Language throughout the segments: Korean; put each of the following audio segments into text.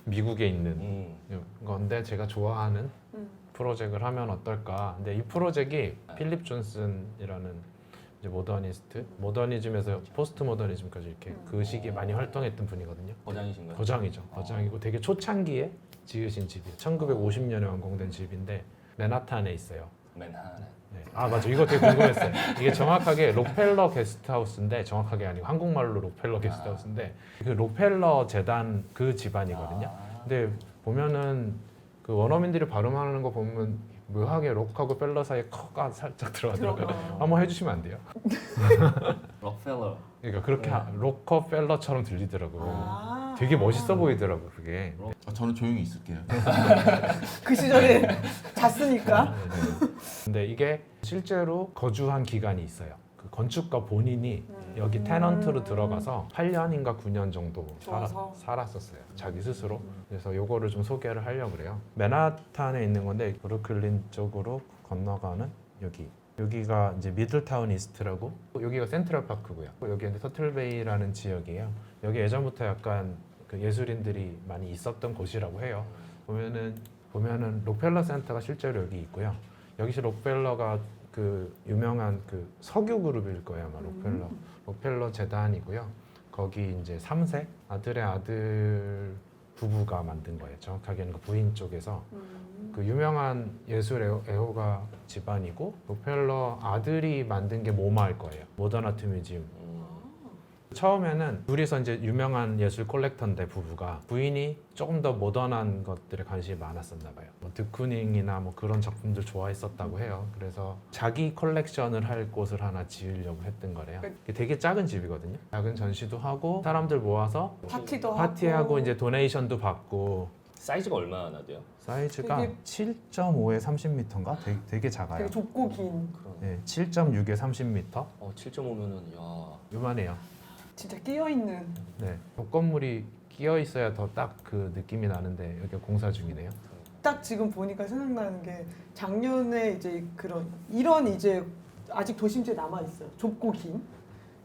미국에 있는 건데 제가 좋아하는 프로젝트를 하면 어떨까. 근데 이 프로젝트이 필립 존슨이라는 이제 모더니즘에서 포스트 모더니즘까지 이렇게 그 시기에 많이 활동했던 분이거든요. 거장이신가요? 거장이죠. 거장이고 되게 초창기에 지으신 집이에요. 1950년에 완공된 집인데 맨하탄에 있어요. 맨하탄. 네. 아 맞아, 이거 되게 궁금했어요. 이게 정확하게 록펠러 게스트하우스인데, 정확하게 아니고 한국말로 록펠러 게스트하우스인데 그 록펠러 재단 그 집안이거든요. 근데 보면은 그 원어민들이 발음하는 거 보면 묘하게 록하고 펠러 사이에 커가 살짝 들어가더라고요. 한번 해주시면 안 돼요? 록펠러. 그러니까 그렇게 네. 로커펠러처럼 들리더라고요. 아. 되게 멋있어 보이더라고 그게. 저는 조용히 있을게요. 그 시절에 잤으니까. 근데 이게 실제로 거주한 기간이 있어요. 그 건축가 본인이 여기 테넌트로 들어가서 8년인가 9년 정도 좋아서? 살았었어요. 자기 스스로. 그래서 요거를 좀 소개를 하려고 그래요. 맨하탄에 있는 건데 브루클린 쪽으로 건너가는 여기가 이제 미들타운 이스트라고, 여기가 센트럴 파크고요. 여기가 이제 터틀베이라는 지역이에요. 여기 예전부터 약간 그 예술인들이 많이 있었던 곳이라고 해요. 보면은 록펠러 센터가 실제로 여기 있고요. 여기서 록펠러가 그 유명한 그 석유 그룹일 거예요, 아마 록펠러 재단이고요. 거기 이제 3세 아들의 아들 부부가 만든 거예요. 정확하게는 그 부인 쪽에서 그 유명한 예술 애호가 집안이고, 록펠러 아들이 만든 게 모마일 거예요. 모던 아트 뮤지엄. 처음에는 둘이서 이제 유명한 예술 콜렉터인데, 부부가, 부인이 조금 더 모던한 것들에 관심이 많았었나 봐요. 뭐 드쿠닝이나 뭐 그런 작품들 좋아했었다고 해요. 그래서 자기 컬렉션을 할 곳을 하나 지으려고 했던 거래요. 이게 되게 작은 집이거든요. 작은 전시도 하고 사람들 모아서 파티하고 이제 도네이션도 받고. 사이즈가 얼마나 돼요? 사이즈가 되게- 7.5에 30m인가? 되게 작아요. 되게 좁고 긴. 네, 7.6에 30m. 7.5면은 야. 요만해요. 진짜 끼어 있는. 네, 벽건물이 끼어 있어야 더 딱 그 느낌이 나는데 여기 공사 중이네요. 딱 지금 보니까 생각나는 게 작년에 이제 이런 이제 아직 도심지에 남아 있어요. 좁고 긴.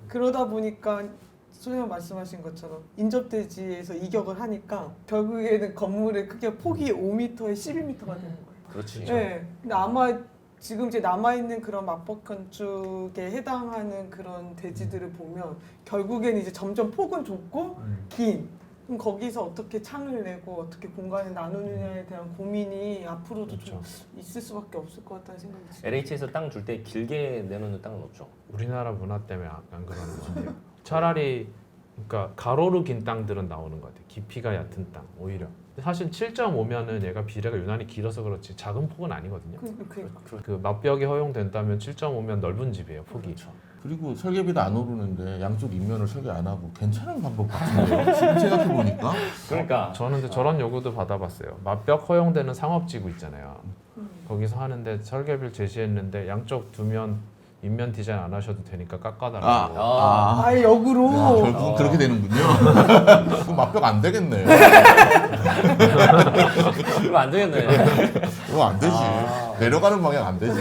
그러다 보니까 소장님 말씀하신 것처럼 인접대지에서 이격을 하니까 결국에는 건물의 크기가 폭이 5m에 11m가 되는 거예요. 그렇지. 네. 근데 아마 지금 이제 남아 있는 그런 맞법 건축에 해당하는 그런 대지들을 보면 결국에는 이제 점점 폭은 좁고 긴. 그럼 거기서 어떻게 창을 내고 어떻게 공간을 나누느냐에 대한 고민이 앞으로도 좀 그렇죠. 있을 수밖에 없을 것 같다는 생각이 들어요. LH에서 땅 줄 때 길게 내놓는 땅은 없죠. 우리나라 문화 때문에 약간 그런 것 같아요. 차라리 그러니까 가로로 긴 땅들은 나오는 것 같아요. 깊이가 얕은 땅 오히려. 사실 7.5면은 얘가 비례가 유난히 길어서 그렇지 작은 폭은 아니거든요. 그 맞벽이 허용된다면 7.5면 넓은 집이에요, 폭이. 그렇죠. 그리고 설계비도 안 오르는데 양쪽 인면을 설계 안 하고 괜찮은 방법 같은데요? 지금 생각해 보니까. 그러니까 저는 근데 저런 요구도 받아봤어요. 맞벽 허용되는 상업지구 있잖아요. 거기서 하는데 설계비를 제시했는데 양쪽 두면 인면 디자인 안 하셔도 되니까 깎아달라고. 아예 역으로. 결국은 그렇게 되는군요. 그럼 맞벽 안 되겠네. 이거 안 되겠네. 그거 안 되지. 내려가는 방향 안 되지.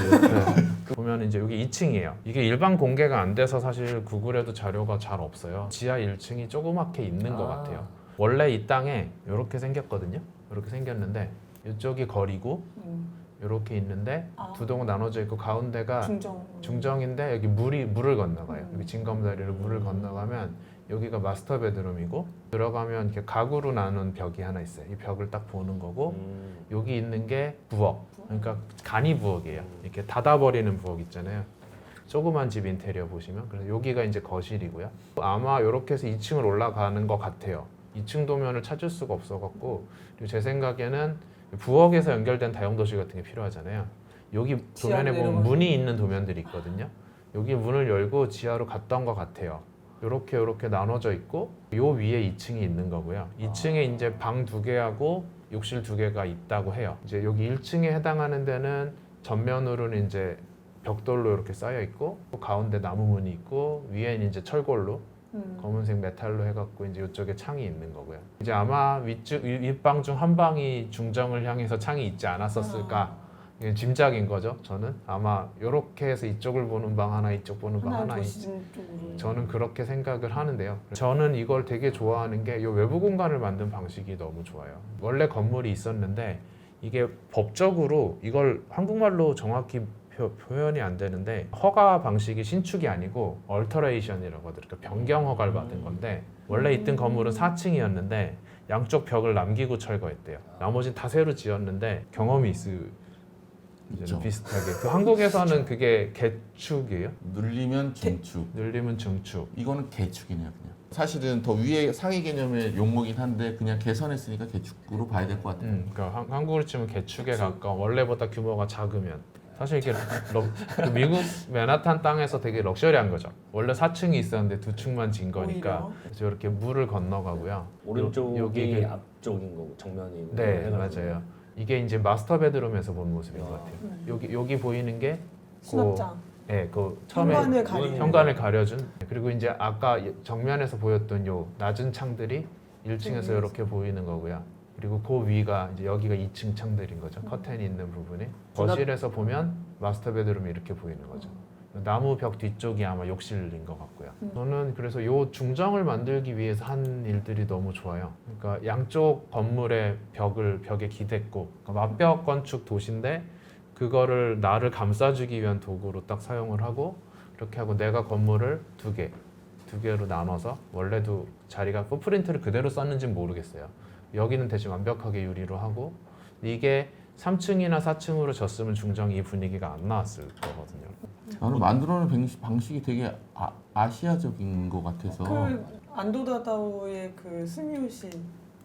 보면 이제 여기 2층이에요. 이게 일반 공개가 안 돼서 사실 구글에도 자료가 잘 없어요. 지하 1층이 조그맣게 있는 것 같아요. 원래 이 땅에 이렇게 생겼거든요. 이렇게 생겼는데 이쪽이 거리고 이렇게 있는데 두 동은 나눠져 있고 가운데가 중정인데 여기 물을 건너가요. 여기 징검다리로 물을 건너가면 여기가 마스터 베드룸이고, 들어가면 이렇게 가구로 나눈 벽이 하나 있어요. 이 벽을 딱 보는 거고, 여기 있는 게 부엌. 그러니까 간이 부엌이에요. 이렇게 닫아버리는 부엌 있잖아요. 조그만 집 인테리어 보시면. 그래서 여기가 이제 거실이고요. 아마 이렇게 해서 2층을 올라가는 것 같아요. 2층 도면을 찾을 수가 없어갖고, 그리고 제 생각에는 부엌에서 연결된 다용도실 같은 게 필요하잖아요. 여기 도면에 보면 문이 있는 도면들이 있거든요. 여기 문을 열고 지하로 갔던 것 같아요. 이렇게 나눠져 있고, 요 위에 2층이 있는 거고요. 2층에 이제 방 2개하고 욕실 2개가 있다고 해요. 이제 여기 1층에 해당하는 데는 전면으로는 이제 벽돌로 이렇게 쌓여 있고, 가운데 나무 문이 있고, 위에는 이제 철골로 검은색 메탈로 해갖고 이제 이쪽에 창이 있는 거고요. 이제 아마 윗방 중 한 방이 중정을 향해서 창이 있지 않았었을까 이게 짐작인 거죠. 저는 아마 이렇게 해서 이쪽을 보는 방 하나, 이쪽 보는 방 하나 있. 쪽으로. 저는 그렇게 생각을 하는데요. 저는 이걸 되게 좋아하는 게 이 외부 공간을 만든 방식이 너무 좋아요. 원래 건물이 있었는데 이게 법적으로 이걸 한국말로 정확히 표현이 안 되는데 허가 방식이 신축이 아니고 얼터레이션이라고 하더라고요. 그러니까 변경 허가를 받은 건데 원래 있던 건물은 4층이었는데 양쪽 벽을 남기고 철거했대요. 나머지는 다 새로 지었는데 경험이 있죠. 비슷하게. 그 한국에서는 그게 개축이에요. 늘리면 증축. 늘리면 증축. 이거는 개축이네요, 그냥. 사실은 더 위에 상위 개념의 용어긴 한데 그냥 개선했으니까 개축으로 봐야 될 것 같아요. 그러니까 한국으로 치면 개축에 가까운 원래보다 규모가 작으면 사실 이게 그 미국 맨하탄 땅에서 되게 럭셔리한 거죠. 원래 4층이 있었는데 2층만 진 거니까 오히려. 그래서 이렇게 물을 건너가고요. 오른쪽이 여기 앞쪽인 거고 정면이. 네 맞아요. 이게 이제 마스터 베드룸에서 본 모습인 것 와. 같아요. 여기 보이는 게 수납장. 그 처음에 현관을 가리는. 현관을 가려준 그리고 이제 아까 정면에서 보였던 요 낮은 창들이 1층에서 이렇게 보이는 거고요. 그리고 그 위가 이제 여기가 2층 창들인 거죠. 커튼이 있는 부분이 거실에서 보면 마스터 베드룸이 이렇게 보이는 거죠. 나무 벽 뒤쪽이 아마 욕실인 것 같고요. 저는 그래서 요 중정을 만들기 위해서 한 일들이 너무 좋아요. 그러니까 양쪽 건물의 벽에 기댔고 그러니까 맞벽 건축 도시인데 그거를 나를 감싸주기 위한 도구로 딱 사용을 하고 이렇게 하고 내가 건물을 두 개로 나눠서 원래도 자리가 풋프린트를 그대로 썼는지는 모르겠어요. 여기는 대신 완벽하게 유리로 하고 이게 3층이나 4층으로 졌으면 중정이 이 분위기가 안 나왔을 거거든요. 나는 만들어낸 방식이 되게 아시아적인 것 같아서 그 안도다다오의 그 스미요시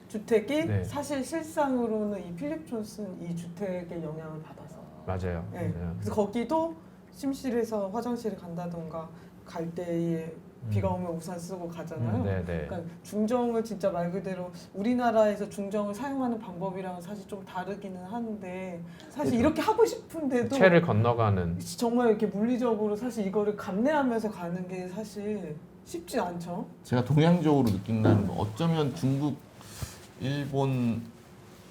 주택이 네. 사실 실상으로는 이 필립 존슨 이 주택의 영향을 받아서. 맞아요. 네. 그래서 거기도 침실에서 화장실을 간다던가 갈 때에 비가 오면 우산 쓰고 가잖아요. 네네. 그러니까 중정을 진짜 말 그대로 우리나라에서 중정을 사용하는 방법이랑은 사실 좀 다르기는 한데 사실 그렇죠. 이렇게 하고 싶은데도 채를 건너가는 정말 이렇게 물리적으로 사실 이거를 감내하면서 가는 게 사실 쉽지 않죠. 제가 동양적으로 느낀다는 건 어쩌면 중국, 일본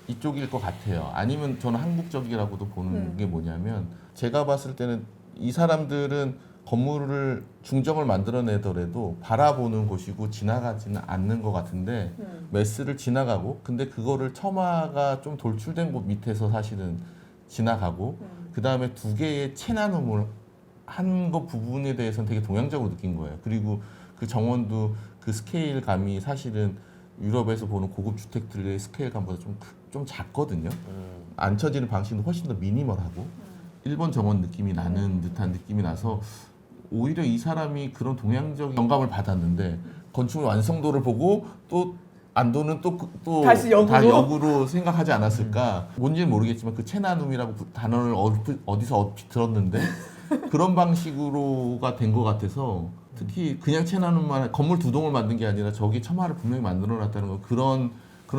이쪽일 것 같아요. 아니면 저는 한국적이라고도 보는 게 뭐냐면 제가 봤을 때는 이 사람들은 건물을 중정을 만들어내더라도 바라보는 곳이고 지나가지는 않는 것 같은데 메스를 지나가고 근데 그거를 처마가 좀 돌출된 곳 밑에서 사실은 지나가고 그 다음에 두 개의 채 나눔을 한 거 부분에 대해서는 되게 동양적으로 느낀 거예요. 그리고 그 정원도 그 스케일감이 사실은 유럽에서 보는 고급 주택들의 스케일감보다 좀 작거든요. 안 쳐지는 방식도 훨씬 더 미니멀하고 일본 정원 느낌이 나는 듯한 느낌이 나서 오히려 이 사람이 그런 동양적인 영감을 받았는데 건축의 완성도를 보고 또 안도는 또 다시 역으로? 다 역으로 생각하지 않았을까? 뭔지는 모르겠지만 그 채나눔이라고 단어를 어디서 얼핏 들었는데 그런 방식으로가 된 것 같아서 특히 그냥 채나눔만 건물 두 동을 만든 게 아니라 저기 처마를 분명히 만들어놨다는 거 그런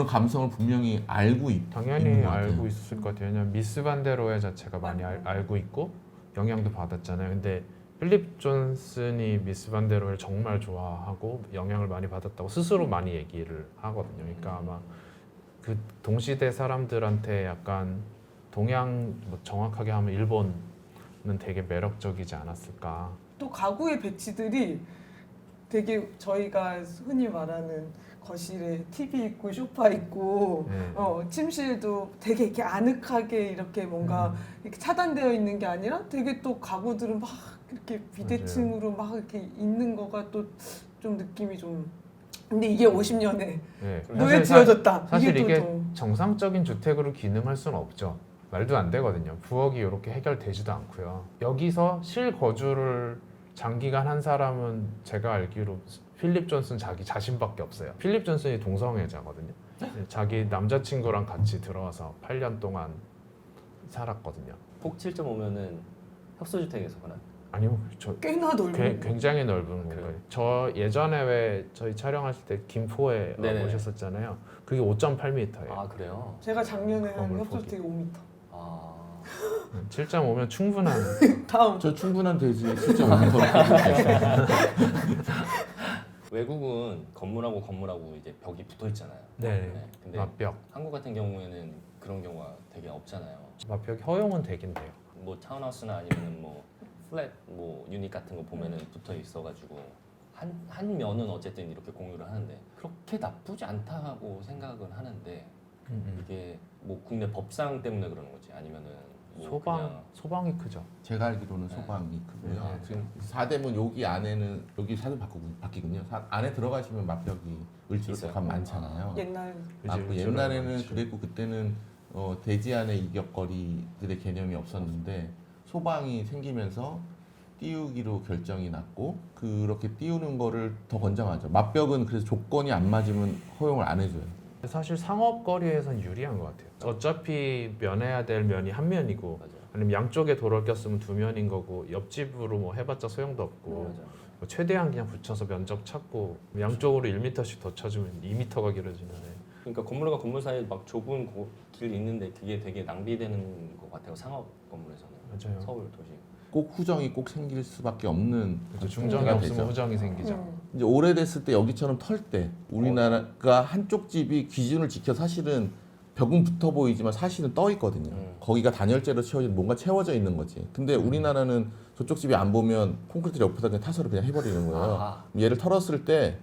감성을 분명히 알고 당연히 있는 것 같아요. 알고 있을 것 같아요. 왜냐면 미스 반데로의 자체가 많이 알고 있고 영향도 받았잖아요. 근데 필립 존슨이 미스 반데로를 정말 좋아하고 영향을 많이 받았다고 스스로 많이 얘기를 하거든요. 그러니까 아마 그 동시대 사람들한테 약간 동양 뭐 정확하게 하면 일본은 되게 매력적이지 않았을까. 또 가구의 배치들이 되게 저희가 흔히 말하는 거실에 TV 있고 소파 있고 네. 침실도 되게 이렇게 아늑하게 이렇게 뭔가 이렇게 차단되어 있는 게 아니라 되게 또 가구들은 막 이렇게 비대칭으로 막 이렇게 있는 거가 또 좀 느낌이 좀 근데 이게 50년에 네. 노예 지어졌다. 사실 이게 또 정상적인 주택으로 기능할 수는 없죠. 말도 안 되거든요. 부엌이 이렇게 해결되지도 않고요. 여기서 실거주를 장기간 한 사람은 제가 알기로 필립 존슨 자기 자신밖에 없어요. 필립 존슨이 동성애자거든요. 자기 남자친구랑 같이 들어와서 8년 동안 살았거든요. 폭 7.5면은 협소주택에서 그나? 아니요, 저 꽤나 넓은 굉장히 넓은 공간. 저 예전에 왜 저희 촬영하실 때 김포에 네네. 오셨었잖아요. 그게 5.8m예요. 아 그래요? 제가 작년에 한 건물 협소주택 5m. 아 7.5면 충분한. 다음 저 충분한 돼지 실제 5m 외국은 건물하고 이제 벽이 붙어 있잖아요. 네. 근데 맞벽. 한국 같은 경우에는 그런 경우가 되게 없잖아요. 마피역이 허용은 되긴 돼요. 뭐 타운하우스나 아니면 뭐 플랫 뭐 유닛 같은 거 보면은 붙어 있어가지고 한 면은 어쨌든 이렇게 공유를 하는데 그렇게 나쁘지 않다고 생각은 하는데 이게 뭐 국내 법상 때문에 그러는 거지 아니면은 뭐 소방이 크죠. 제가 알기로는 네. 소방이 크고요. 네, 지금 사대문 여기 안에는 여기 사대 바뀌군요. 안에 들어가시면 마벽이 을지로 있어요? 간 많잖아요. 옛날 맞고 옛날에는 그랬고 그때는 대지 안의 이격거리들의 개념이 없었는데 소방이 생기면서 띄우기로 결정이 났고 그렇게 띄우는 거를 더 권장하죠. 맞벽은 그래서 조건이 안 맞으면 허용을 안 해줘요. 사실 상업거리에선 유리한 것 같아요. 어차피 면해야 될 면이 한 면이고 맞아요. 아니면 양쪽에 도로를 꼈으면 두 면인 거고 옆집으로 뭐 해봤자 소용도 없고 맞아요. 뭐 최대한 그냥 붙여서 면적 찾고 양쪽으로 1m씩 더 쳐주면 2m가 길어지는데 그러니까 건물과 건물 사이에 막 좁은 길 있는데 그게 되게 낭비되는 것 같아요. 상업 건물에서는 맞아요. 서울 도시. 꼭 후정이 꼭 생길 수밖에 없는 그렇죠. 중정이 문제가 없으면 되죠. 후정이 생기죠. 이제 오래됐을 때 여기처럼 털 때 우리나라가 한쪽 집이 기준을 지켜 사실은 벽은 붙어 보이지만 사실은 떠 있거든요. 거기가 단열재로 채워진 뭔가 채워져 있는 거지. 근데 우리나라는 저쪽 집이 안 보면 콘크리트 옆에다 그냥 타설을 그냥 해버리는 거예요. 아하. 얘를 털었을 때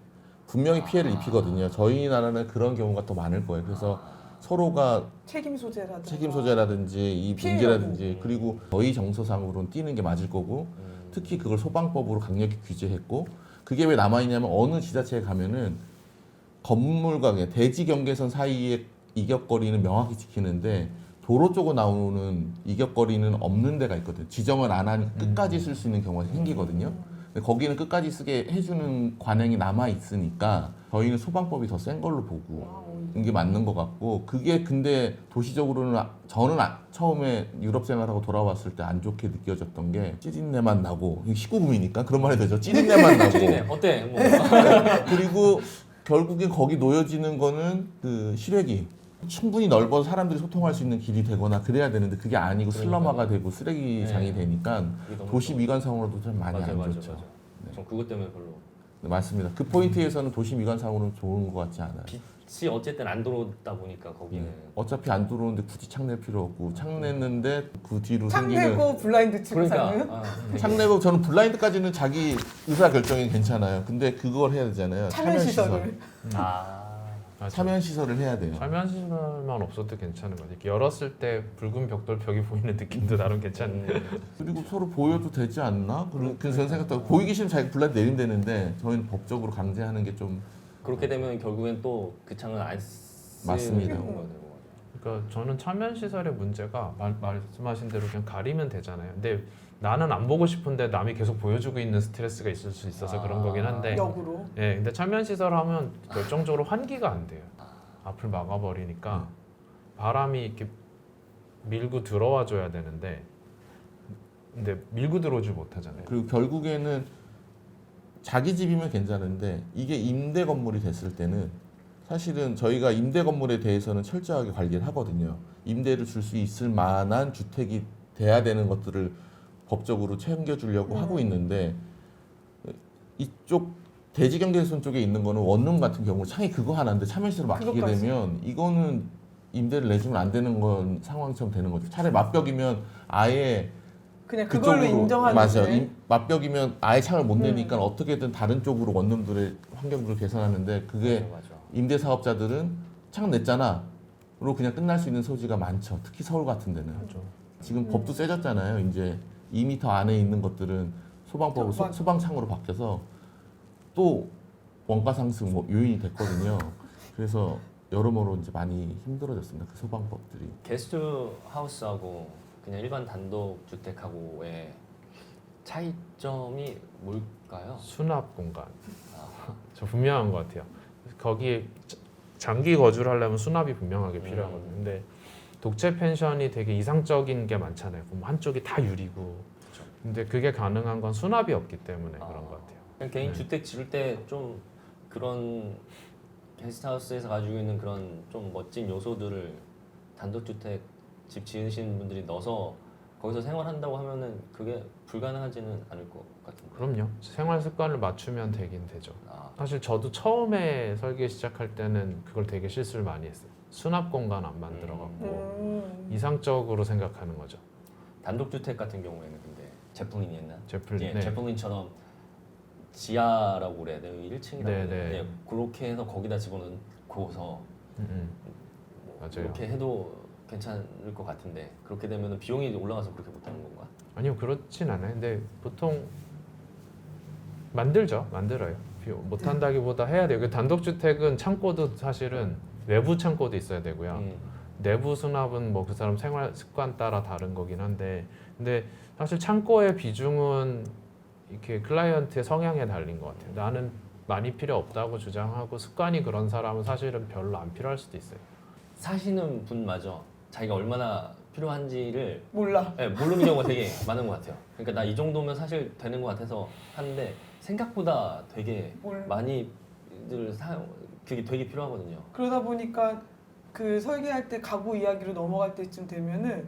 분명히 피해를 입히거든요. 저희 나라는 그런 경우가 더 많을 거예요. 그래서 서로가 책임 소재라든가 책임 소재라든지 이 피해라고. 문제라든지 그리고 저희 정서상으로는 띄는 게 맞을 거고 특히 그걸 소방법으로 강력히 규제했고 그게 왜 남아있냐면 어느 지자체에 가면은 건물과 그냥 대지 경계선 사이에 이격거리는 명확히 지키는데 도로 쪽으로 나오는 이격거리는 없는 데가 있거든요. 지정을 안 하니 끝까지 쓸 수 있는 경우가 생기거든요. 근데 거기는 끝까지 쓰게 해주는 관행이 남아 있으니까 저희는 소방법이 더 센 걸로 보고 이게 맞는 것 같고 그게 근데 도시적으로는 저는 처음에 유럽 생활하고 돌아왔을 때 안 좋게 느껴졌던 게 찌린내만 나고 19금이니까 그런 말 해도 되죠. 찌린내만 나고 찌리네. 어때? 뭐. 그리고 결국엔 거기 놓여지는 거는 그 시래기 충분히 넓어서 사람들이 소통할 수 있는 길이 되거나 그래야 되는데 그게 아니고 슬럼화가 되고 쓰레기장이 네. 되니까 이게 너무 도시 좋아. 미관상으로도 좀 많이 맞아요, 안 맞아요, 좋죠. 맞아요. 전 그것 때문에 별로 네, 맞습니다. 그 포인트에서는 도시 미관상으로는 좋은 것 같지 않아요. 빛이 어쨌든 안 들어오다 보니까 거기는 어차피 안 들어오는데 굳이 창 낼 필요 없고 창 냈는데 그 뒤로 창 생기는 내고 블라인드 치고 사는 창 내고 저는 블라인드까지는 자기 의사 결정이 괜찮아요. 근데 그걸 해야 되잖아요. 차면 시설을 맞아. 차면 시설을 해야 돼요. 차면 시설만 없어도 괜찮은 거 같아요. 이렇게 열었을 때 붉은 벽돌 벽이 보이는 느낌도 나름 괜찮은데 그리고 서로 보여도 되지 않나? 그래서 저는 생각도 보이기 싫으면 자기 블라인드 내리면 되는데 저희는 법적으로 강제하는 게 좀 그렇게 되면 결국엔 또 그 창을 안 쓰는 맞습니다. 경우가 되고 그러니까 저는 차면 시설의 문제가 말씀하신 대로 그냥 가리면 되잖아요. 근데 나는 안 보고 싶은데 남이 계속 보여주고 있는 스트레스가 있을 수 있어서 그런 거긴 한데 역으로 예, 근데 차면 시설 하면 결정적으로 환기가 안 돼요. 앞을 막아버리니까 바람이 이렇게 밀고 들어와 줘야 되는데 근데 밀고 들어오지 못하잖아요. 그리고 결국에는 자기 집이면 괜찮은데 이게 임대 건물이 됐을 때는 사실은 저희가 임대 건물에 대해서는 철저하게 관리를 하거든요. 임대를 줄 수 있을 만한 주택이 돼야 되는 것들을 법적으로 챙겨주려고 하고 있는데 이쪽 대지경계선 쪽에 있는 거는 원룸 같은 경우 창이 그거 하나인데 차면시설 막히게 그것까지. 되면 이거는 임대를 내주면 안 되는 건 상황처럼 되는 거죠. 차라리 맞벽이면 아예 그냥 그걸로 인정하는 맞아요. 맞벽이면 아예 창을 못 내니까 음. 어떻게든 다른 쪽으로 원룸들의 환경들을 개선하는데 그게 맞아. 임대 사업자들은 창 냈잖아로 그냥 끝날 수 있는 소지가 많죠. 특히 서울 같은 데는. 지금 법도 세졌잖아요. 이제 2m 안에 있는 것들은 소방법으로 맞아. 소방창으로 바뀌어서 또 원가 상승 뭐 요인이 됐거든요. 그래서 여러모로 이제 많이 힘들어졌습니다. 그 소방법들이. 게스트 하우스하고 그냥 일반 단독 주택하고의 차이점이 뭘까요? 수납 공간. 저 분명한 것 같아요. 거기에 장기 거주를 하려면 수납이 분명하게 필요하거든요. 근데 독채 펜션이 되게 이상적인 게 많잖아요. 그럼 한쪽이 다 유리고. 근데 그게 가능한 건 수납이 없기 때문에 그런 것 같아요. 그냥 개인 네. 주택 지을 때 좀 그런 게스트하우스에서 가지고 있는 그런 좀 멋진 요소들을 단독주택 집 지으시는 분들이 넣어서 거기서 생활한다고 하면은 그게 불가능하지는 않을 것 같은데. 그럼요. 생활 습관을 맞추면 되긴 되죠. 아, 사실 저도 처음에 설계 시작할 때는 그걸 되게 실수를 많이 했어요. 수납 공간 안 만들어 갖고 이상적으로 생각하는 거죠. 단독주택 같은 경우에는 근데 제플린이 했나? 제플린. 예, 네. 제플린처럼 지하라고 그래야 돼요. 1층이라고 네, 그래야 돼요. 네. 예, 그렇게 해서 거기다 집어넣고서 뭐 맞아요. 그렇게 해도 괜찮을 것 같은데 그렇게 되면 비용이 올라가서 그렇게 못하는 건가? 아니요, 그렇진 않아요. 근데 보통 만들어요. 못 한다기보다 해야 돼요. 그 단독주택은 창고도 사실은 외부 창고도 있어야 되고요. 내부 수납은 뭐 그 사람 생활 습관 따라 다른 거긴 한데, 근데 사실 창고의 비중은 이렇게 클라이언트의 성향에 달린 것 같아요. 나는 많이 필요 없다고 주장하고 습관이 그런 사람은 사실은 별로 안 필요할 수도 있어요. 사시는 분마저 자기가 얼마나 필요한지를 몰라. 예, 모르는 경우가 되게 많은 것 같아요. 그러니까 나 이 정도면 사실 되는 것 같아서 하는데 생각보다 되게 많이들 그게 되게 필요하거든요. 그러다 보니까 그 설계할 때 가구 이야기로 넘어갈 때쯤 되면은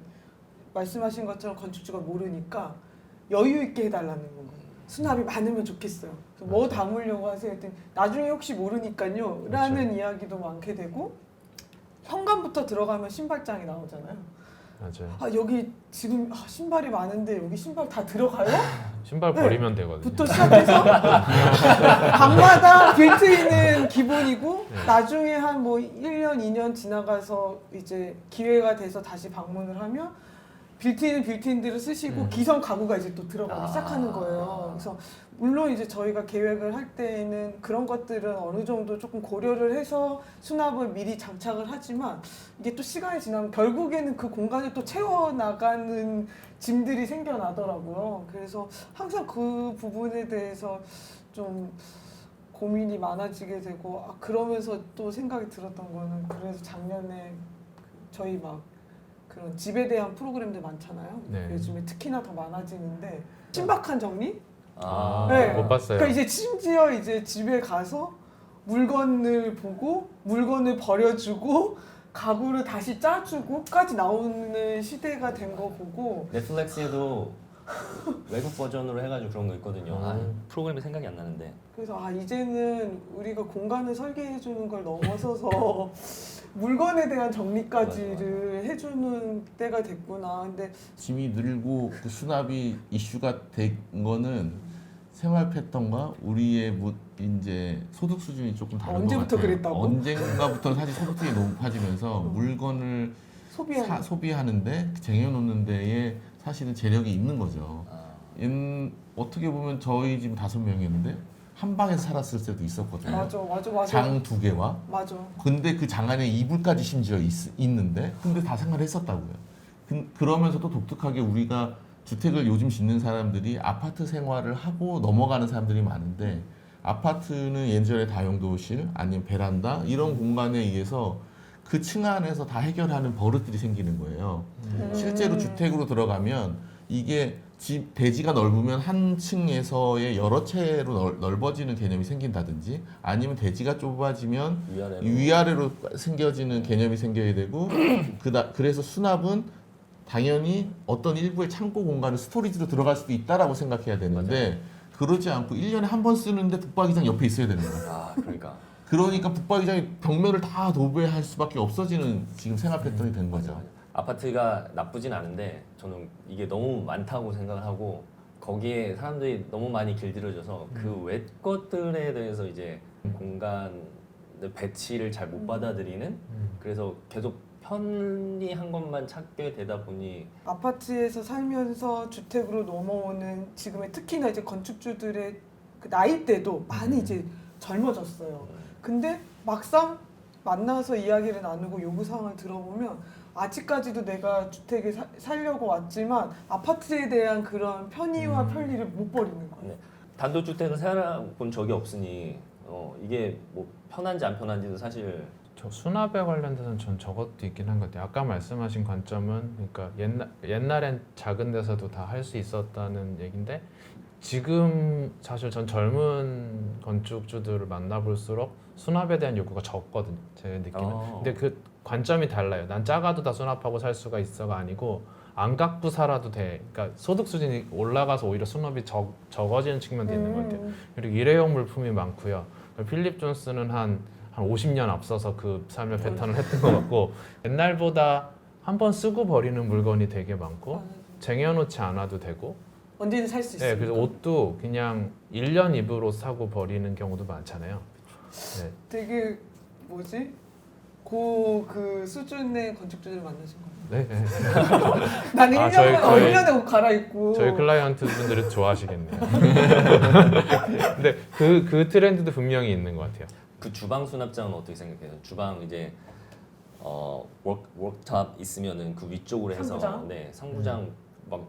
말씀하신 것처럼 건축주가 모르니까 여유 있게 해달라는 거예요. 수납이 많으면 좋겠어요. 그래서 뭐 맞아. 담으려고 하세요? 했더니 나중에 혹시 모르니까요 라는 이야기도 많게 되고, 현관부터 들어가면 신발장이 나오잖아요. 맞아요. 아 여기 지금 신발이 많은데 여기 신발 다 들어가요? 신발 네. 버리면 되거든요. 부터 시작해서 방마다 빌트인은 기본이고 네. 나중에 한 뭐 1년, 2년 지나가서 이제 기회가 돼서 다시 방문을 하면 빌트인은 빌트인대로 쓰시고 기성 가구가 이제 또 들어가기 시작하는 거예요. 그래서 물론 이제 저희가 계획을 할 때에는 그런 것들은 어느 정도 조금 고려를 해서 수납을 미리 장착을 하지만 이게 또 시간이 지나면 결국에는 그 공간을 또 채워나가는 짐들이 생겨나더라고요. 그래서 항상 그 부분에 대해서 좀 고민이 많아지게 되고, 그러면서 또 생각이 들었던 거는, 그래서 작년에 저희 막 그런 집에 대한 프로그램들 많잖아요. 네. 요즘에 특히나 더 많아지는데 신박한 정리? 네. 못 봤어요. 그러니까 이제 심지어 이제 집에 가서 물건을 보고 물건을 버려주고 가구를 다시 짜주고까지 나오는 시대가 된 거 보고, 넷플릭스에도 외국 버전으로 해가지고 그런 거 있거든요. 프로그램이 생각이 안 나는데. 그래서 이제는 우리가 공간을 설계해 주는 걸 넘어서서 물건에 대한 정리까지를 해주는 때가 됐구나. 근데 짐이 늘고 그 수납이 이슈가 된 거는 생활 패턴과 우리의 이제 소득 수준이 조금 다른 언제부터 것 같아요. 그랬다고? 언젠가부터 사실 소득 수준이 높아지면서 물건을 소비하는데 쟁여놓는 데에 사실은 재력이 있는 거죠. 어떻게 보면 저희 집 5명이었는데 한 방에서 살았을 때도 있었거든요. 맞아. 장 2개와. 맞아. 근데 그 장 안에 이불까지 심지어 있는데 근데 다 생활했었다고요. 그러면서 또 독특하게 우리가 주택을 요즘 짓는 사람들이 아파트 생활을 하고 넘어가는 사람들이 많은데, 아파트는 예전에 다용도실 아니면 베란다 이런 공간에 의해서 그 층 안에서 다 해결하는 버릇들이 생기는 거예요. 실제로 주택으로 들어가면 이게 대지가 넓으면 한 층에서의 여러 채로 넓어지는 개념이 생긴다든지, 아니면 대지가 좁아지면 위아래로 생겨지는 개념이 생겨야 되고, 그래서 수납은 당연히 어떤 일부의 창고 공간을 스토리지로 들어갈 수도 있다라고 생각해야 되는데, 그러지 않고 1년에 한 번 쓰는데 북박이장 옆에 있어야 되는 거예요. 그러니까 북박이장이 벽면을 다 도배할 수밖에 없어지는 지금 생활 패턴이 된 거죠. 아파트가 나쁘진 않은데 저는 이게 너무 많다고 생각을 하고, 거기에 사람들이 너무 많이 길들여져서 그 외 것들에 대해서 이제 공간 배치를 잘 못 받아들이는, 그래서 계속 편리한 것만 찾게 되다 보니 아파트에서 살면서 주택으로 넘어오는 지금의 특히나 이제 건축주들의 그 나이대도 많이 이제 젊어졌어요. 근데 막상 만나서 이야기를 나누고 요구사항을 들어보면 아직까지도 내가 주택에 살려고 왔지만 아파트에 대한 그런 편의와 편리를 못 버리는 거예요. 네. 단독주택을 살아본 적이 없으니 이게 뭐 편한지 안 편한지도 사실 저 수납에 관련돼서는 전 저것도 있긴 한 것 같아요. 아까 말씀하신 관점은, 그러니까 옛날엔 작은 데서도 다 할 수 있었다는 얘긴데, 지금 사실 전 젊은 건축주들을 만나볼수록 수납에 대한 요구가 적거든요, 제 느낌은. 근데 그 관점이 달라요. 난 작아도 다 수납하고 살 수가 있어가 아니고 안 갖고 살아도 돼. 그러니까 소득 수준이 올라가서 오히려 수납이 적어지는 측면도 있는 것 같아요. 그리고 일회용 물품이 많고요. 필립 존스는 한 한 50년 앞서서 그 삶의 패턴을 했던 것 같고 옛날보다 한 번 쓰고 버리는 물건이 되게 많고 쟁여놓지 않아도 되고 언제든 살 수 있어요. 네, 그래서 옷도 그냥 1년 입을 옷 사고 버리는 경우도 많잖아요. 네. 되게 뭐지? 그 수준의 건축주를 만나신 거예요. 네, 네. 나는 아, 1년에 옷 갈아입고 저희 클라이언트 분들은 좋아하시겠네요. 근데 그 트렌드도 분명히 있는 것 같아요. 그 주방 수납장은 어떻게 생각해요? 주방 이제 워크탑 있으면은 그 위쪽으로 해서 상부장? 네 상부장 막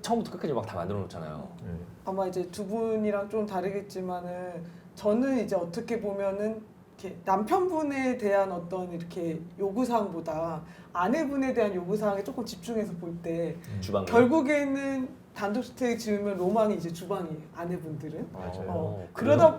처음부터 끝까지 막 다 만들어 놓잖아요. 네. 아마 이제 두 분이랑 좀 다르겠지만은 저는 이제 어떻게 보면은 이렇게 남편분에 대한 어떤 이렇게 요구사항보다 아내분에 대한 요구사항에 조금 집중해서 볼 때 주방 결국에는 단독주택 지으면 로망이 이제 주방이에요. 아내분들은. 맞아요. 그러다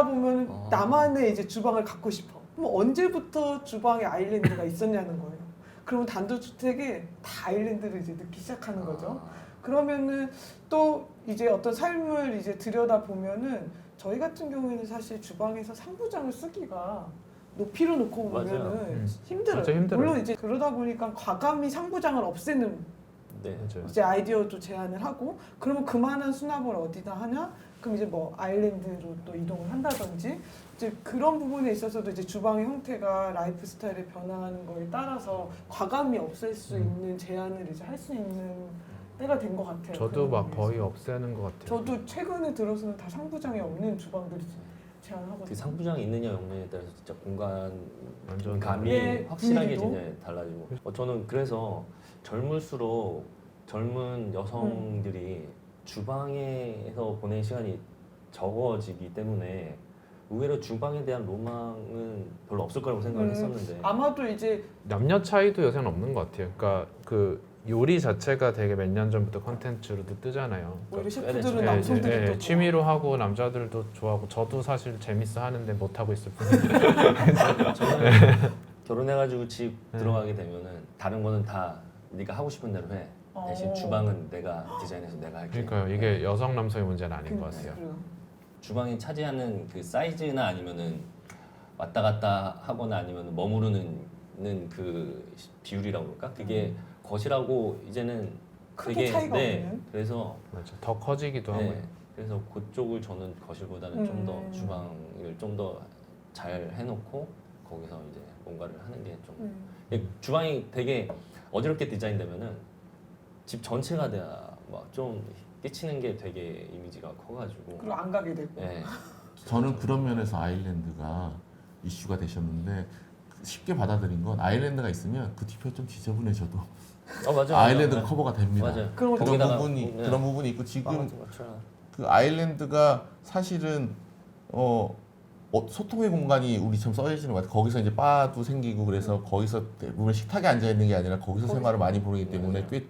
보면 아. 나만의 이제 주방을 갖고 싶어. 그럼 언제부터 주방에 아일랜드가 있었냐는 거예요. 그러면 단독주택에 다 아일랜드를 이제 넣기 시작하는 거죠. 그러면은 또 이제 어떤 삶을 이제 들여다 보면은 저희 같은 경우에는 사실 주방에서 상부장을 쓰기가 높이로 놓고 맞아요. 보면은 힘들어요. 진짜 힘들어요. 물론 이제 그러다 보니까 과감히 상부장을 없애는 네. 맞아요. 이제 아이디어도 제안을 하고 그러면 그만한 수납을 어디다 하냐? 그럼 이제 뭐 아일랜드로 또 이동을 한다든지 이제 그런 부분에 있어서도 이제 주방의 형태가 라이프 스타일에 변화하는 거에 따라서 과감히 없앨 수 있는 제안을 이제 할 수 있는 때가 된 것 같아요. 저도 그런 막 부분에서. 거의 없애는 것 같아요. 저도 최근에 들어서는 다 상부장이 없는 주방들이 제안하거든요. 그 상부장이 있느냐 없느냐에 따라서 진짜 공간 완전 감이 네, 확실하게 분위기도? 진짜 달라지고 저는 그래서 젊을수록 젊은 여성들이 주방에서 보낸 시간이 적어지기 때문에 의외로 주방에 대한 로망은 별로 없을 거라고 생각을 했었는데 아마도 이제 남녀 차이도 요새는 없는 것 같아요. 그러니까 그 요리 자체가 되게 몇 년 전부터 컨텐츠로도 뜨잖아요. 오히려 그러니까 셰프들은 네, 남성들이 예, 또 취미로 하고 남자들도 좋아하고 저도 사실 재밌어 하는데 못 하고 있을 뿐이에요. 저는 결혼해가지고 집 네. 들어가게 되면은 다른 거는 다 네가 하고 싶은 대로 해. 대신 주방은 내가 디자인해서 내가 할게. 그러니까요. 이게 여성 남성의 문제는 아닌 것 같아요. 그래요. 주방이 차지하는 그 사이즈나 아니면은 왔다 갔다 하거나 아니면 머무르는 그 비율이라고 그럴까? 그게 거실하고 이제는 크게 차이가 네, 없는? 그래서 맞아. 더 커지기도 하고요. 네, 그래서 그쪽을 저는 거실보다는 좀 더 주방을 좀 더 잘 해놓고 거기서 이제 뭔가를 하는 게 좀 주방이 되게 어지럽게 디자인되면은 집 전체가 좀 끼치는 게 되게 이미지가 커가지고 그리고 안 가게 되고. 네. 저는 그런 면에서 아일랜드가 이슈가 되셨는데 쉽게 받아들인 건 아일랜드가 있으면 그 뒤편이 좀 지저분해져도 맞아. 아일랜드가 커버가 됩니다. 맞아요. 그런 거 그런 거기다가 부분이 네. 그런 부분이 있고 지금 맞춰. 그 아일랜드가 사실은 소통의 공간이 우리처럼 써지는 것 같아요. 거기서 이제 바도 생기고 그래서 거기서 대부분 식탁에 앉아 있는 게 아니라 거기서 생활을 많이 보내기 때문에 꽤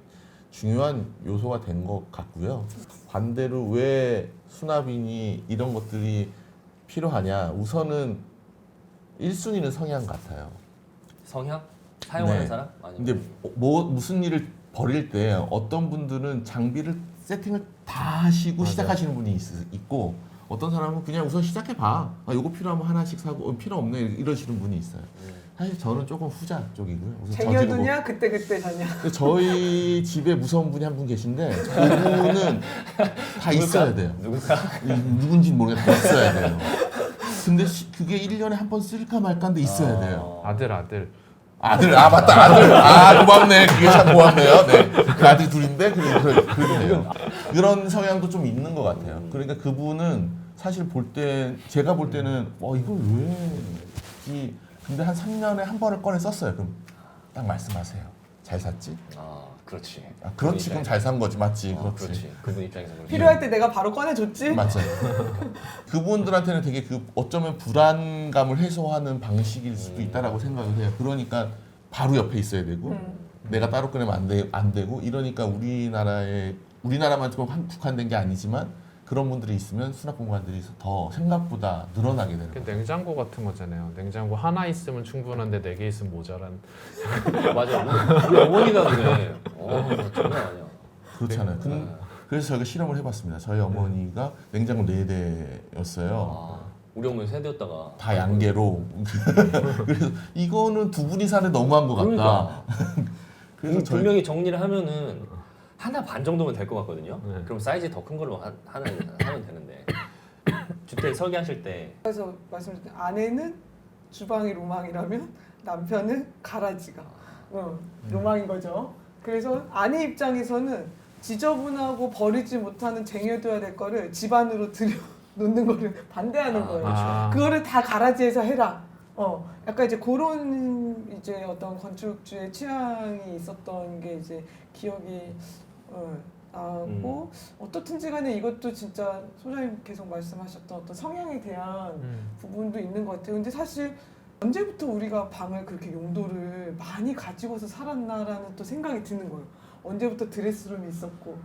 중요한 요소가 된 것 같고요. 반대로 왜 수납이니 이런 것들이 필요하냐? 우선은 1순위는 성향 같아요. 성향? 사용하는 네. 사람? 아니면 근데 무슨 일을 벌일 때 어떤 분들은 장비를 세팅을 다 하시고 맞아요. 시작하시는 분이 있고 어떤 사람은 그냥 우선 시작해봐. 요거 필요하면 하나씩 사고 필요 없네 이러시는 분이 있어요. 사실 저는 조금 후자 쪽이고요. 우선 쟁여두냐 그때 자냐. 저희 집에 무서운 분이 한 분 계신데 그분은 다 있어야 돼요. 누굴까? 누군지는 모르겠는데 다 있어야 돼요. 근데 그게 1년에 한 번 쓸까 말까인데 있어야 돼요. 아들. 아들, 맞다, 아들. 고맙네. 그게 참 고맙네요. 네. 그 아들이 둘인데, 그러네요. 그런 성향도 좀 있는 것 같아요. 그러니까 그분은 사실 제가 볼 때는, 이걸 왜, 근데 한 3년에 한 번을 꺼내 썼어요. 그럼 딱 말씀하세요. 잘 샀지? 그렇지. 그렇지. 그럼 잘 산 거지. 맞지? 그렇지. 그분 입장에서 그렇지. 필요할 때 내가 바로 꺼내줬지. 맞아요. 그분들한테는 되게 어쩌면 불안감을 해소하는 방식일 수도 있다라고 생각을 해요. 그러니까 바로 옆에 있어야 되고 내가 따로 꺼내면 안 되고 이러니까 우리나라만 좀 국한된 게 아니지만 그런 분들이 있으면 수납 공간들이 더 생각보다 늘어나게 되는 그 거예요. 냉장고 같은 거잖아요. 냉장고 하나 있으면 충분한데 4개 있으면 모자란. 맞아. 우리 어머니가 그래. 장난 아니야. 그렇잖아요. 그래서 저희가 실험을 해봤습니다. 저희 어머니가 냉장고 4대였어요. 우리 어머니 세대였다가 다 양계로. 그래서 이거는 두 분이 사는 너무한 것 같다. 그러니까 그래서 저희 분명히 정리를 하면은 하나 반 정도면 될 것 같거든요. 네. 그럼 사이즈 더 큰 걸로 하면 되는데 주택 설계하실 때 그래서 말씀드린 아내는 주방이 로망이라면 남편은 가라지가 로망인 거죠. 그래서 아내 입장에서는 지저분하고 버리지 못하는 쟁여둬야 될 거를 집 안으로 들여놓는 거를 반대하는 거예요. 아. 그거를 다 가라지에서 해라. 약간 이제 그런 이제 어떤 건축주의 취향이 있었던 게 이제 기억이 나고 어떻든지 간에 이것도 진짜 소장님 계속 말씀하셨던 어떤 성향에 대한 부분도 있는 것 같아요. 근데 사실 언제부터 우리가 방을 그렇게 용도를 많이 가지고서 살았나라는 또 생각이 드는 거예요. 언제부터 드레스룸이 있었고,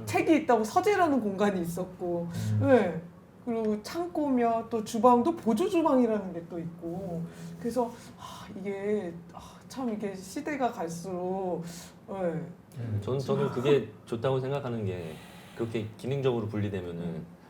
책이 있다고 서재라는 공간이 있었고, 네. 그리고 창고며 또 주방도 보조 주방이라는 게 또 있고, 그래서 이게 참 이게 시대가 갈수록, 네. 저는 그게 좋다고 생각하는 게 그렇게 기능적으로 분리되면은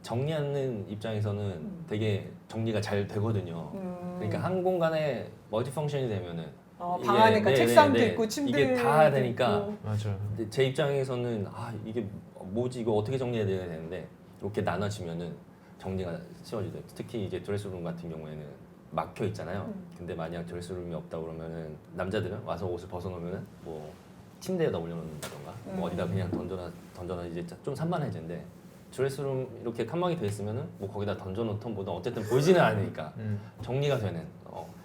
정리하는 입장에서는 되게 정리가 잘 되거든요. 그러니까 한 공간에 멀티 펑션이 되면은 방 안에 책상도 있고 침대 이게 다 되니까 맞아요. 근데 제 입장에서는 이게 뭐지 이거 어떻게 정리해야 되는데 이렇게 나눠지면은 정리가 쉬워지죠. 특히 이제 드레스룸 같은 경우에는 막혀 있잖아요. 근데 만약 드레스룸이 없다 그러면은 남자들은 와서 옷을 벗어놓으면은 뭐 침대에다 올려놓는다던가 뭐 어디다 그냥 던져놔 이제 좀 산만해지는데 드레스룸 이렇게 칸막이 돼 있으면은 뭐 거기다 던져놓던 보다 어쨌든 보이지는 않으니까 정리가 되는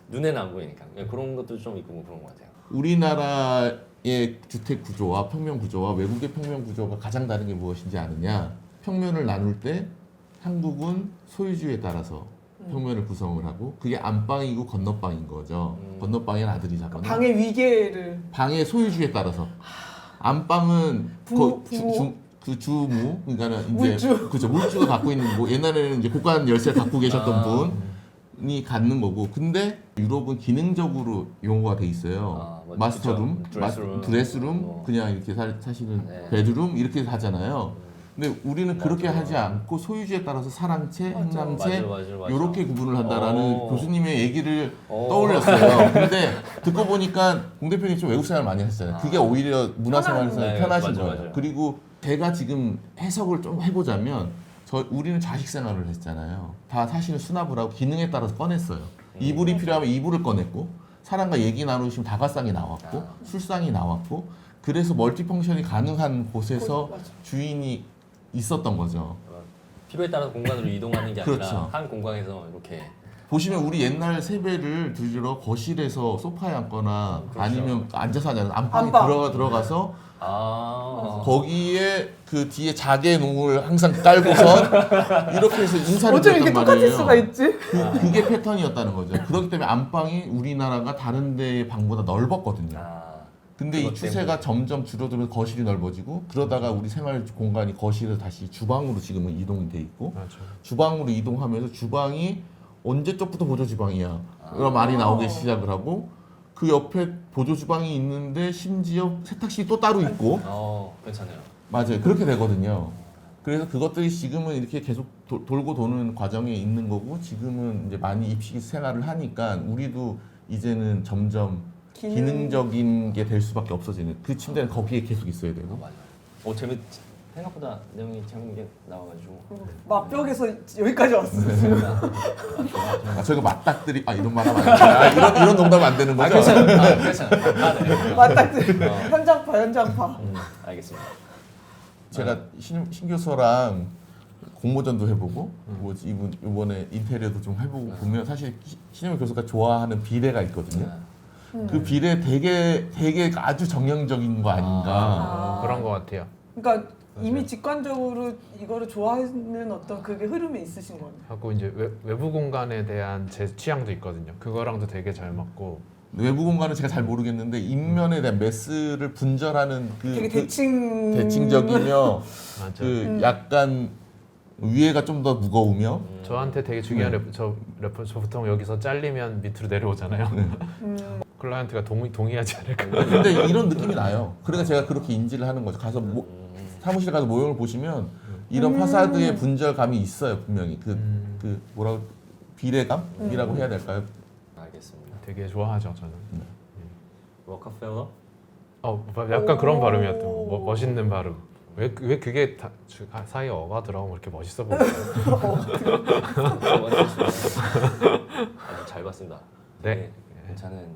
눈에는 안 보이니까 그런 것도 좀 있고 뭐 그런 것 같아요. 우리나라의 주택 구조와 평면 구조와 외국의 평면 구조가 가장 다른 게 무엇인지 아느냐? 평면을 나눌 때 한국은 소유주에 따라서 평면을 구성을 하고 그게 안방이고 건너방인 거죠. 건너방엔 아들이 자거나 방의 위계를 방의 소유주에 따라서 안방은 그 주무 그러니까는 이제 물주. 그죠 물주가 갖고 있는 뭐 옛날에는 이제 고가한 열쇠 갖고 계셨던 분이 갖는 거고 근데 유럽은 기능적으로 용어가 돼 있어요. 뭐, 마스터룸, 그쵸. 드레스룸, 뭐. 그냥 이렇게 사실은 네. 베드룸 이렇게 하잖아요. 근데 우리는 그렇게 하지 않고 소유주에 따라서 사랑채, 행랑채 맞아. 이렇게 구분을 한다라는 오. 교수님의 얘기를 떠올렸어요. 근데 듣고 보니까 공 대표님 좀 외국 생활 많이 하셨잖아요. 그게 오히려 문화생활에서 네, 편하신 맞아, 거예요. 맞아. 그리고 제가 지금 해석을 좀 해보자면 우리는 자식 생활을 했잖아요. 다 사실은 수납을 하고 기능에 따라서 꺼냈어요. 이불이 필요하면 이불을 꺼냈고 사람과 얘기 나누시면 다가상이 나왔고 술상이 나왔고 그래서 멀티펑션이 가능한 곳에서 주인이 있었던 거죠. 필요에 따라 공간으로 이동하는 게 아니라 그렇죠. 한 공간에서 이렇게 보시면 우리 옛날 세배를 들으러 거실에서 소파에 앉거나 그렇죠. 아니면 앉아서 하잖아요. 안방에 안방. 들어가서 아. 거기에 그 뒤에 자개 농을 항상 깔고선 이렇게 해서 인사를 어쩜 이렇게 드렸단 똑같을 말이에요. 수가 있지? 그게 패턴이었다는 거죠. 그렇기 때문에 안방이 우리나라가 다른 데의 방보다 넓었거든요. 근데 이 그것 추세가 점점 줄어들면서 거실이 넓어지고 그러다가 우리 생활 공간이 거실에서 다시 주방으로 지금은 이동이 돼 있고 맞죠. 주방으로 이동하면서 주방이 언제 쪽부터 보조 주방이야 이런 말이 나오기 시작을 하고 그 옆에 보조 주방이 있는데 심지어 세탁실이 또 따로 있고 괜찮아요. 맞아요 그렇게 되거든요. 그래서 그것들이 지금은 이렇게 계속 돌고 도는 과정에 있는 거고 지금은 이제 많이 입식 생활을 하니까 우리도 이제는 점점 기능적인 게 될 수밖에 없어지는 그 침대는 거기에 계속 있어야 되고 맞아요. 생각보다 내용이 재밌는 게 나와가지고 맛벽에서 여기까지 왔어. 저희가 맞닥들이 이런 말 하면 안 돼. 이런 농담 안 되는 거죠? 괜찮아. 네. 맞닥뜨리. 현장파. 알겠습니다. 제가 신 교수랑 공모전도 해보고 뭐 이분 이번에 인테리어도 좀 해보고 보면 사실 신영 교수가 좋아하는 비례가 있거든요. 그 비례 되게 아주 정형적인 거 아닌가. 그런 것 같아요. 그러니까 이미 직관적으로 이거를 좋아하는 어떤 그게 흐름이 있으신 거네요. 하고 이제 외부 공간에 대한 제 취향도 있거든요. 그거랑도 되게 잘 맞고. 외부 공간은 제가 잘 모르겠는데 인면에 대한 메스를 분절하는 되게 대칭적이며 맞아. 그 약간 위에가 좀 더 무거우며 저한테 되게 중요한 저 보통 여기서 잘리면 밑으로 내려오잖아요. 클라이언트가 동의하지 않을까. 근데 이런 느낌이 나요. 그러니까 제가 그렇게 인지를 하는 거죠. 가서 사무실 가서 모형을 보시면 이런 파사드의 분절감이 있어요 분명히 그 뭐라고 비례감이라고 해야 될까요? 알겠습니다. 되게 좋아하죠 저는. 로커펠러? 약간 그런 오. 발음이었던 멋있는 발음. 왜 그게 사이에 어가 들어가면 그렇게 멋있어 보여요? 아주 잘 봤습니다. 네. 괜찮은